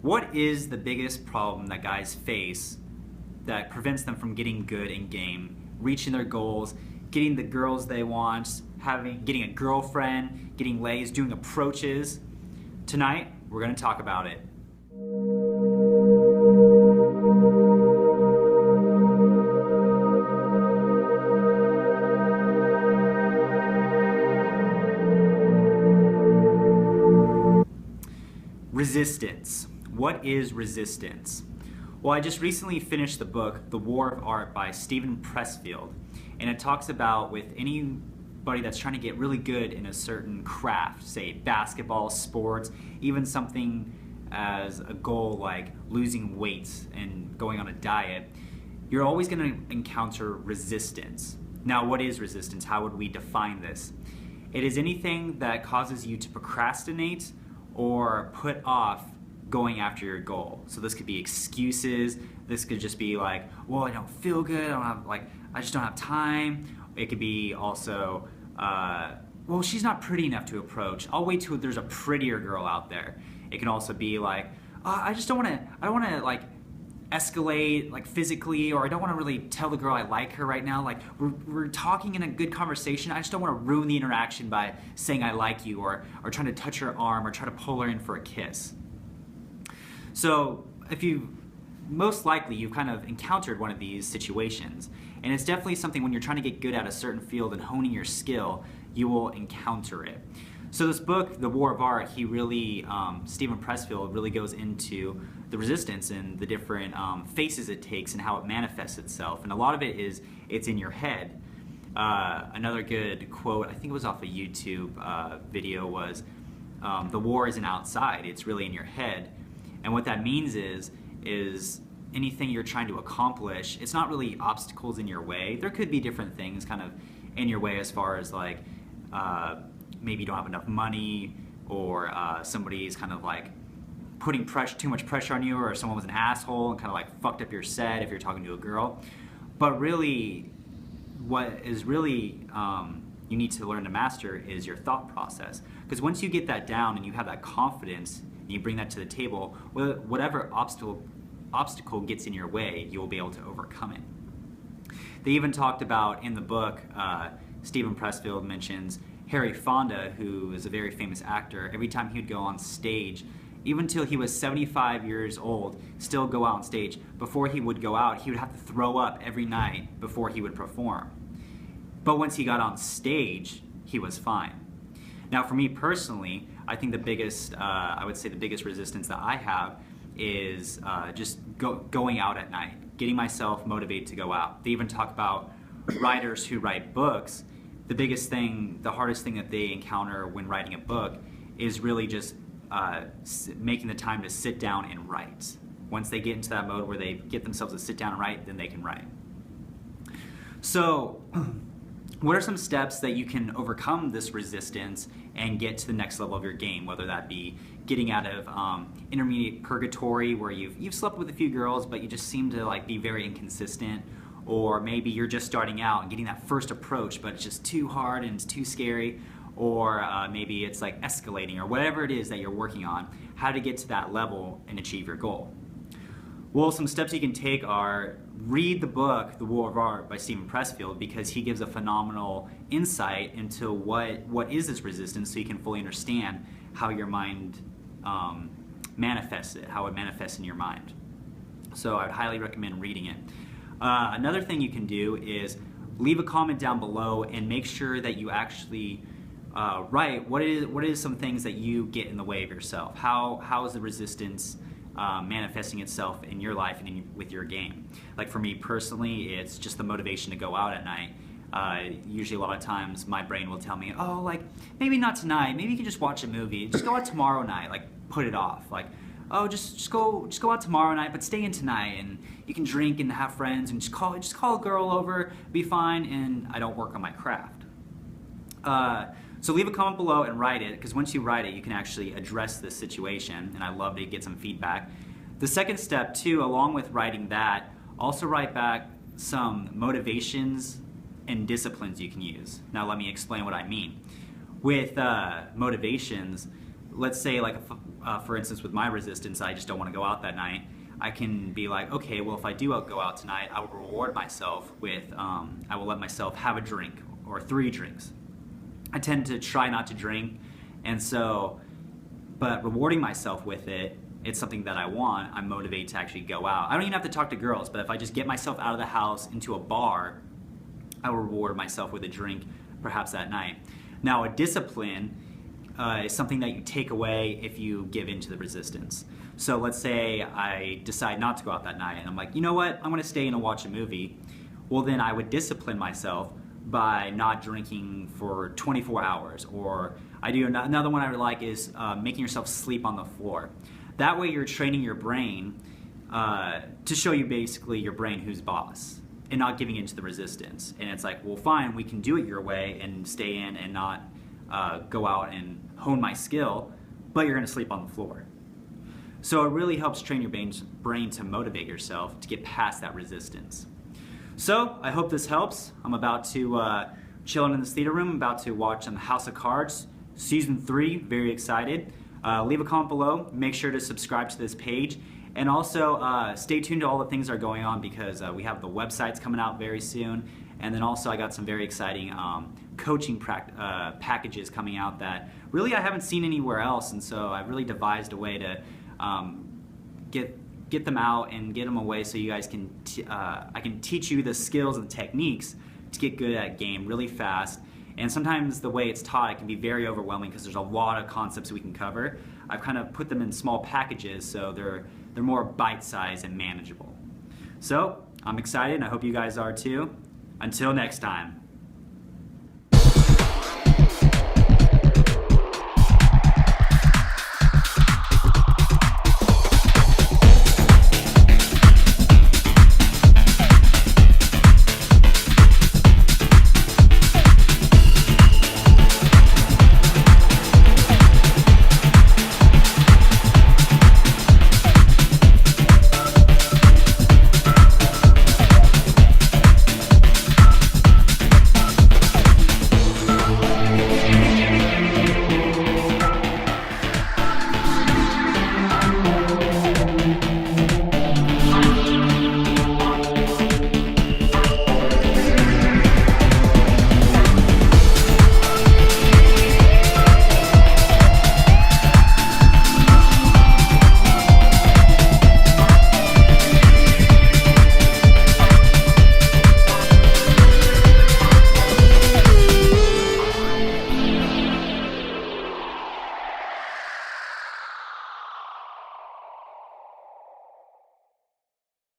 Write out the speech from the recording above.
What is the biggest problem that guys face that prevents them from getting good in game, reaching their goals, getting the girls they want, getting a girlfriend, getting lays, doing approaches? Tonight, we're going to talk about it. Resistance. What is resistance? Well, I just recently finished the book, The War of Art by Steven Pressfield, and it talks about with anybody that's trying to get really good in a certain craft, say basketball, sports, even something as a goal like losing weight and going on a diet, you're always going to encounter resistance. Now, what is resistance? How would we define this? It is anything that causes you to procrastinate or put off going after your goal. So this could be excuses. This could just be like, well, I don't feel good. I just don't have time. It could be also, well, she's not pretty enough to approach. I'll wait till there's a prettier girl out there. It can also be like, I don't want to like escalate like physically, or I don't want to really tell the girl I like her right now. Like we're talking in a good conversation. I just don't want to ruin the interaction by saying I like you, or trying to touch her arm or try to pull her in for a kiss. So most likely you've kind of encountered one of these situations, and it's definitely something when you're trying to get good at a certain field and honing your skill, you will encounter it. So this book, The War of Art, Steven Pressfield really goes into the resistance and the different faces it takes and how it manifests itself. And a lot of it is, it's in your head. Another good quote, I think it was off a YouTube video, was, the war isn't outside, it's really in your head. And what that means is anything you're trying to accomplish, it's not really obstacles in your way. There could be different things kind of in your way as far as like, maybe you don't have enough money, or somebody's kind of like putting too much pressure on you, or someone was an asshole and kind of like fucked up your set if you're talking to a girl. But really, what is really you need to learn to master is your thought process. Because once you get that down and you have that confidence and you bring that to the table, whatever obstacle gets in your way, you'll be able to overcome it. They even talked about in the book, Steven Pressfield mentions Harry Fonda, who is a very famous actor. Every time he would go on stage, even until he was 75 years old, still go out on stage. Before he would go out, he would have to throw up every night before he would perform. But once he got on stage, he was fine. Now, for me personally, I think I would say the biggest resistance that I have is just going out at night, getting myself motivated to go out. They even talk about writers who write books. The hardest thing that they encounter when writing a book is really just making the time to sit down and write. Once they get into that mode where they get themselves to sit down and write, then they can write. So, what are some steps that you can overcome this resistance and get to the next level of your game? Whether that be getting out of intermediate purgatory, where you've slept with a few girls, but you just seem to like be very inconsistent. Or maybe you're just starting out and getting that first approach, but it's just too hard and it's too scary. Or maybe it's like escalating, or whatever it is that you're working on, how to get to that level and achieve your goal. Well, some steps you can take are read the book, The War of Art by Steven Pressfield, because he gives a phenomenal insight into what is this resistance, so you can fully understand how your mind manifests it, how it manifests in your mind. So I would highly recommend reading it. Another thing you can do is leave a comment down below and make sure that you actually write what is some things that you get in the way of yourself. How is the resistance manifesting itself in your life and with your game? Like for me personally, it's just the motivation to go out at night. Usually a lot of times my brain will tell me, oh, like maybe not tonight, maybe you can just watch a movie, just go out tomorrow night, like put it off, like, oh, just go out tomorrow night, but stay in tonight, and you can drink and have friends, and just call a girl over, be fine, and I don't work on my craft. So leave a comment below and write it, because once you write it, you can actually address this situation, and I love to get some feedback. The second step too, along with writing that, also write back some motivations and disciplines you can use. Now let me explain what I mean. With motivations, let's say like for instance, with my resistance, I just don't want to go out that night. I can be like, okay, well, if I do go out tonight, I will reward myself with, I will let myself have a drink or 3 drinks. I tend to try not to drink, and so, but rewarding myself with it, it's something that I want. I'm motivated to actually go out. I don't even have to talk to girls, but if I just get myself out of the house into a bar, I will reward myself with a drink perhaps that night. Now, a discipline is something that you take away if you give in to the resistance. So let's say I decide not to go out that night and I'm like, you know what, I'm going to stay in and watch a movie. Well, then I would discipline myself by not drinking for 24 hours. Or I do another one I would like is making yourself sleep on the floor. That way you're training your brain to show you basically your brain who's boss and not giving into the resistance. And it's like, well, fine, we can do it your way and stay in and not go out and hone my skill, but you're going to sleep on the floor. So it really helps train your brain to motivate yourself to get past that resistance. So I hope this helps. I'm about to chilling in this theater room. I'm about to watch House of Cards Season 3. Very excited. Leave a comment below. Make sure to subscribe to this page. And also stay tuned to all the things that are going on because we have the websites coming out very soon. And then also I got some very exciting coaching packages coming out that really I haven't seen anywhere else. And so I've really devised a way to get them out and get them away so you guys can, I can teach you the skills and techniques to get good at game really fast. And sometimes the way it's taught, it can be very overwhelming because there's a lot of concepts we can cover. I've kind of put them in small packages so they're more bite-sized and manageable. So I'm excited and I hope you guys are too. Until next time.